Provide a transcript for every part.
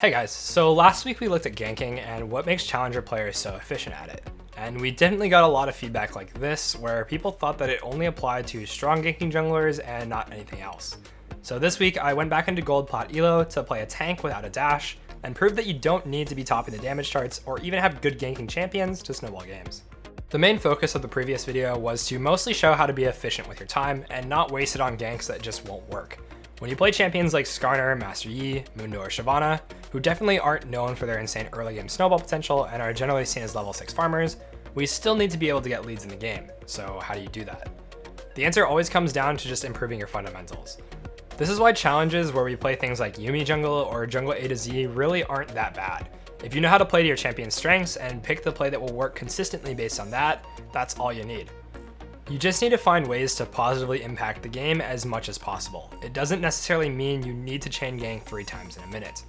Hey guys, so last week we looked at ganking and what makes challenger players so efficient at it. And we definitely got a lot of feedback like this, where people thought that it only applied to strong ganking junglers and not anything else. So this week I went back into gold plat elo to play a tank without a dash, and prove that you don't need to be topping the damage charts or even have good ganking champions to snowball games. The main focus of the previous video was to mostly show how to be efficient with your time and not waste it on ganks that just won't work. When you play champions like Skarner, Master Yi, Mundo, or Shyvana, who definitely aren't known for their insane early game snowball potential and are generally seen as level 6 farmers, we still need to be able to get leads in the game. So how do you do that? The answer always comes down to just improving your fundamentals. This is why challenges where we play things like Yuumi jungle or jungle A to Z really aren't that bad. If you know how to play to your champion's strengths and pick the play that will work consistently based on that, that's all you need. You just need to find ways to positively impact the game as much as possible. It doesn't necessarily mean you need to chain gank 3 times in a minute.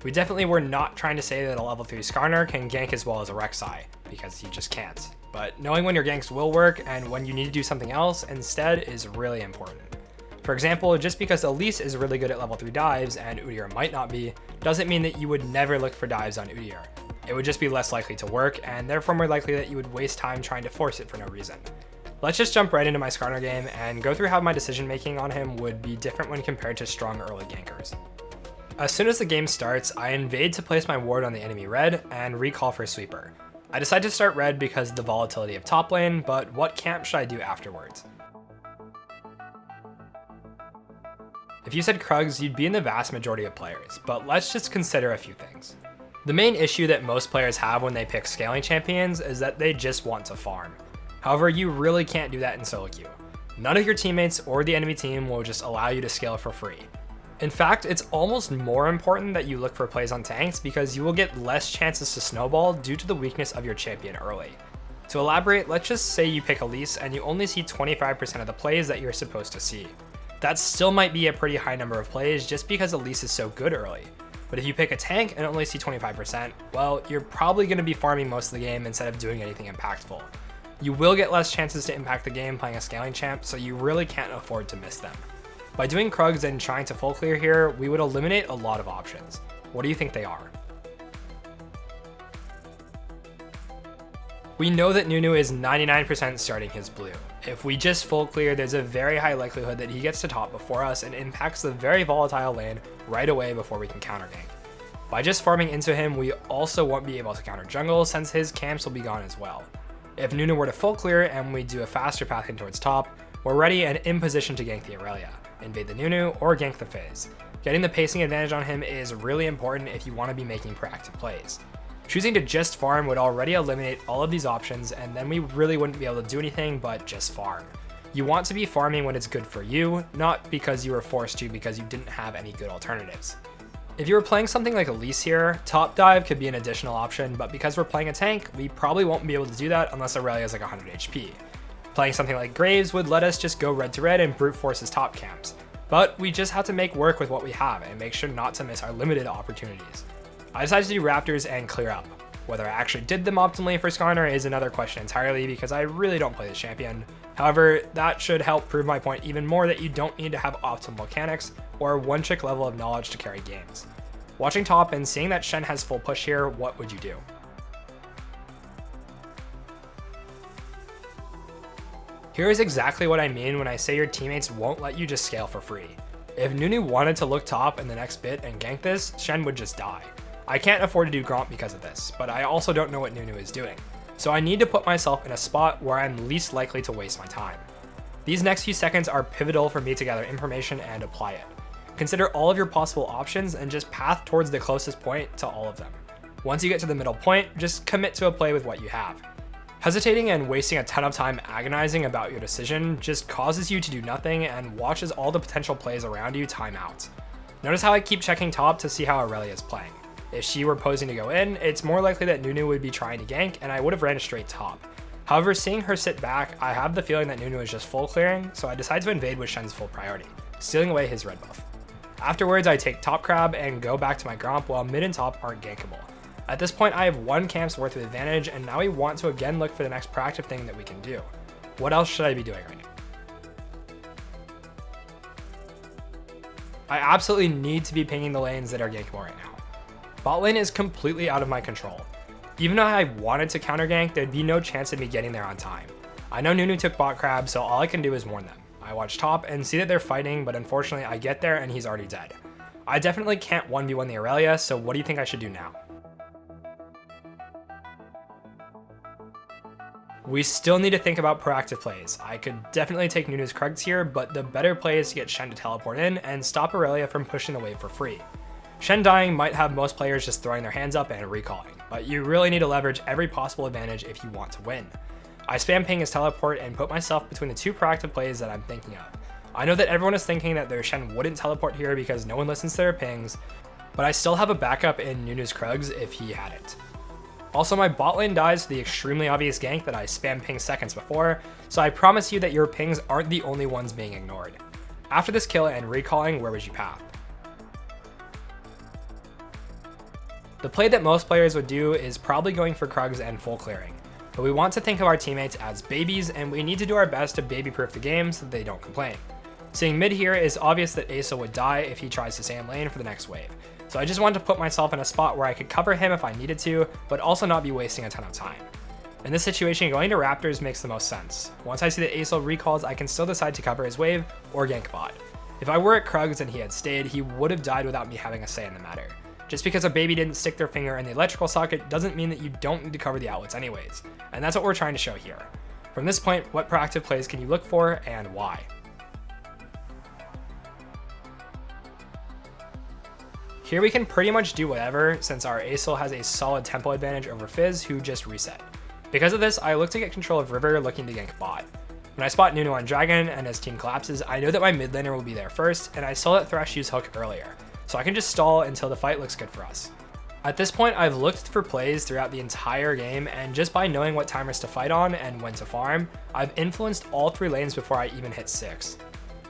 We definitely were not trying to say that a level 3 Skarner can gank as well as a Rek'Sai, because he just can't. But knowing when your ganks will work and when you need to do something else instead is really important. For example, just because Elise is really good at level 3 dives and Udyr might not be, doesn't mean that you would never look for dives on Udyr. It would just be less likely to work, and therefore more likely that you would waste time trying to force it for no reason. Let's just jump right into my Skarner game and go through how my decision making on him would be different when compared to strong early gankers. As soon as the game starts, I invade to place my ward on the enemy red and recall for sweeper. I decide to start red because of the volatility of top lane, but what camp should I do afterwards? If you said Krugs, you'd be in the vast majority of players, but let's just consider a few things. The main issue that most players have when they pick scaling champions is that they just want to farm. However, you really can't do that in solo queue. None of your teammates or the enemy team will just allow you to scale for free. In fact, it's almost more important that you look for plays on tanks because you will get less chances to snowball due to the weakness of your champion early. To elaborate, let's just say you pick Elise and you only see 25% of the plays that you're supposed to see. That still might be a pretty high number of plays just because Elise is so good early. But if you pick a tank and only see 25%, well, you're probably going to be farming most of the game instead of doing anything impactful. You will get less chances to impact the game playing a scaling champ, so you really can't afford to miss them. By doing Krugs and trying to full clear here, we would eliminate a lot of options. What do you think they are? We know that Nunu is 99% starting his blue. If we just full clear, there's a very high likelihood that he gets to top before us and impacts the very volatile lane right away before we can counter gank. By just farming into him, we also won't be able to counter jungle since his camps will be gone as well. If Nunu were to full clear and we do a faster path in towards top, we're ready and in position to gank the Aurelia, invade the Nunu, or gank the Fizz. Getting the pacing advantage on him is really important if you want to be making proactive plays. Choosing to just farm would already eliminate all of these options, and then we really wouldn't be able to do anything but just farm. You want to be farming when it's good for you, not because you were forced to because you didn't have any good alternatives. If you were playing something like Elise here, top dive could be an additional option, but because we're playing a tank, we probably won't be able to do that unless Aurelia is like 100 HP. Playing something like Graves would let us just go red to red and brute force his top camps. But we just have to make work with what we have and make sure not to miss our limited opportunities. I decided to do Raptors and clear up. Whether I actually did them optimally for Skarner is another question entirely because I really don't play this champion. However, that should help prove my point even more that you don't need to have optimal mechanics or one-trick level of knowledge to carry games. Watching top and seeing that Shen has full push here, what would you do? Here is exactly what I mean when I say your teammates won't let you just scale for free. If Nunu wanted to look top in the next bit and gank this, Shen would just die. I can't afford to do Gromp because of this, but I also don't know what Nunu is doing. So I need to put myself in a spot where I'm least likely to waste my time. These next few seconds are pivotal for me to gather information and apply it. Consider all of your possible options and just path towards the closest point to all of them. Once you get to the middle point, just commit to a play with what you have. Hesitating and wasting a ton of time agonizing about your decision just causes you to do nothing and watches all the potential plays around you time out. Notice how I keep checking top to see how Aurelia is playing. If she were posing to go in, it's more likely that Nunu would be trying to gank and I would have ran straight top. However, seeing her sit back, I have the feeling that Nunu is just full clearing, so I decide to invade with Shen's full priority, stealing away his red buff. Afterwards, I take top crab and go back to my Gromp while mid and top aren't gankable. At this point, I have one camp's worth of advantage, and now we want to again look for the next proactive thing that we can do. What else should I be doing right now? I absolutely need to be pinging the lanes that are gankable right now. Bot lane is completely out of my control. Even if I wanted to counter gank, there'd be no chance of me getting there on time. I know Nunu took bot crab, so all I can do is warn them. I watch top and see that they're fighting, but unfortunately I get there and he's already dead. I definitely can't 1v1 the Aurelia, so what do you think I should do now? We still need to think about proactive plays. I could definitely take Nunu's Krugs here, but the better play is to get Shen to teleport in and stop Aurelia from pushing the wave for free. Shen dying might have most players just throwing their hands up and recalling, but you really need to leverage every possible advantage if you want to win. I spam ping his teleport and put myself between the two proactive plays that I'm thinking of. I know that everyone is thinking that their Shen wouldn't teleport here because no one listens to their pings, but I still have a backup in Nunu's Krugs if he had it. Also, my bot lane dies to the extremely obvious gank that I spam ping seconds before, so I promise you that your pings aren't the only ones being ignored. After this kill and recalling, where would you path? The play that most players would do is probably going for Krugs and full clearing, but we want to think of our teammates as babies and we need to do our best to baby-proof the game so that they don't complain. Seeing mid here is obvious that Aesol would die if he tries to stay in lane for the next wave, so I just wanted to put myself in a spot where I could cover him if I needed to, but also not be wasting a ton of time. In this situation, going to Raptors makes the most sense. Once I see that Aesol recalls, I can still decide to cover his wave or gank bot. If I were at Krugs and he had stayed, he would have died without me having a say in the matter. Just because a baby didn't stick their finger in the electrical socket doesn't mean that you don't need to cover the outlets anyways, and that's what we're trying to show here. From this point, what proactive plays can you look for and why? Here we can pretty much do whatever since our Aesol has a solid tempo advantage over Fizz who just reset. Because of this, I look to get control of River looking to gank bot. When I spot Nunu on Dragon and his team collapses, I know that my mid laner will be there first, and I saw that Thresh use hook earlier, so I can just stall until the fight looks good for us. At this point, I've looked for plays throughout the entire game, and just by knowing what timers to fight on and when to farm, I've influenced all 3 lanes before I even hit 6.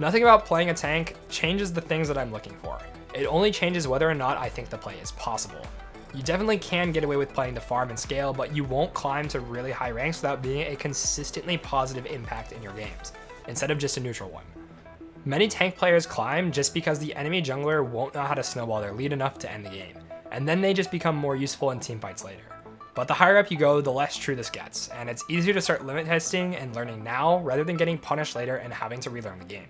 Nothing about playing a tank changes the things that I'm looking for. It only changes whether or not I think the play is possible. You definitely can get away with playing the farm and scale, but you won't climb to really high ranks without being a consistently positive impact in your games, instead of just a neutral one. Many tank players climb just because the enemy jungler won't know how to snowball their lead enough to end the game, and then they just become more useful in teamfights later. But the higher up you go, the less true this gets, and it's easier to start limit testing and learning now rather than getting punished later and having to relearn the game.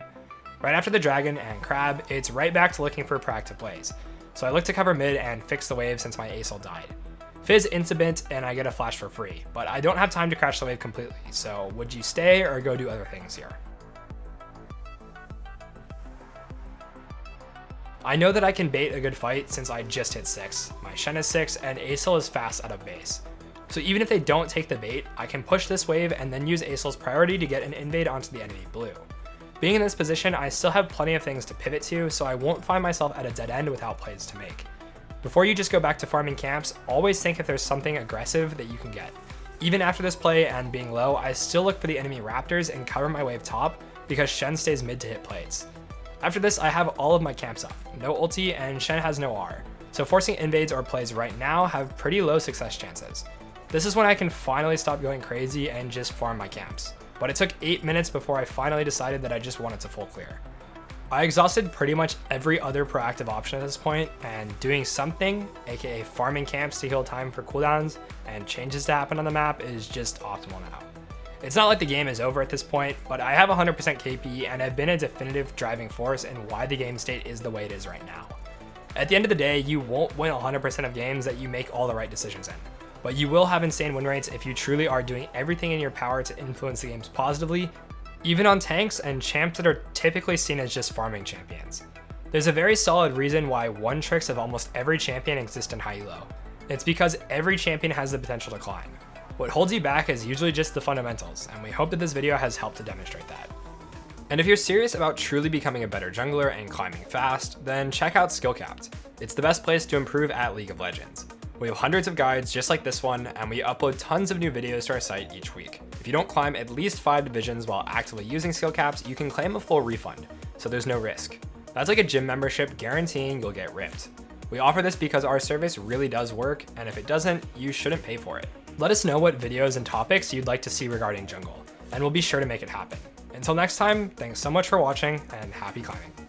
Right after the Dragon and Crab, it's right back to looking for proactive plays, so I look to cover mid and fix the wave since my Aesol died. Fizz Incubant and I get a flash for free, but I don't have time to crash the wave completely, so would you stay or go do other things here? I know that I can bait a good fight since I just hit 6, my Shen is 6, and Aesol is fast out of base. So even if they don't take the bait, I can push this wave and then use Aesol's priority to get an invade onto the enemy blue. Being in this position, I still have plenty of things to pivot to, so I won't find myself at a dead end without plays to make. Before you just go back to farming camps, always think if there's something aggressive that you can get. Even after this play and being low, I still look for the enemy Raptors and cover my wave top because Shen stays mid to hit plays. After this, I have all of my camps up, no ulti, and Shen has no R, so forcing invades or plays right now have pretty low success chances. This is when I can finally stop going crazy and just farm my camps. But it took 8 minutes before I finally decided that I just wanted to full clear. I exhausted pretty much every other proactive option at this point, and doing something, aka farming camps to heal time for cooldowns and changes to happen on the map, is just optimal now. It's not like the game is over at this point, but I have 100% KP and have been a definitive driving force in why the game state is the way it is right now. At the end of the day, you won't win 100% of games that you make all the right decisions in. But you will have insane win rates if you truly are doing everything in your power to influence the games positively, even on tanks and champs that are typically seen as just farming champions. There's a very solid reason why one tricks of almost every champion exist in high elo. It's because every champion has the potential to climb. What holds you back is usually just the fundamentals, and we hope that this video has helped to demonstrate that. And if you're serious about truly becoming a better jungler and climbing fast, then check out Skillcapped. It's the best place to improve at League of Legends. We have hundreds of guides just like this one, and we upload tons of new videos to our site each week. If you don't climb at least 5 divisions while actively using skill caps, you can claim a full refund, so there's no risk. That's like a gym membership guaranteeing you'll get ripped. We offer this because our service really does work, and if it doesn't, you shouldn't pay for it. Let us know what videos and topics you'd like to see regarding jungle, and we'll be sure to make it happen. Until next time, thanks so much for watching, and happy climbing.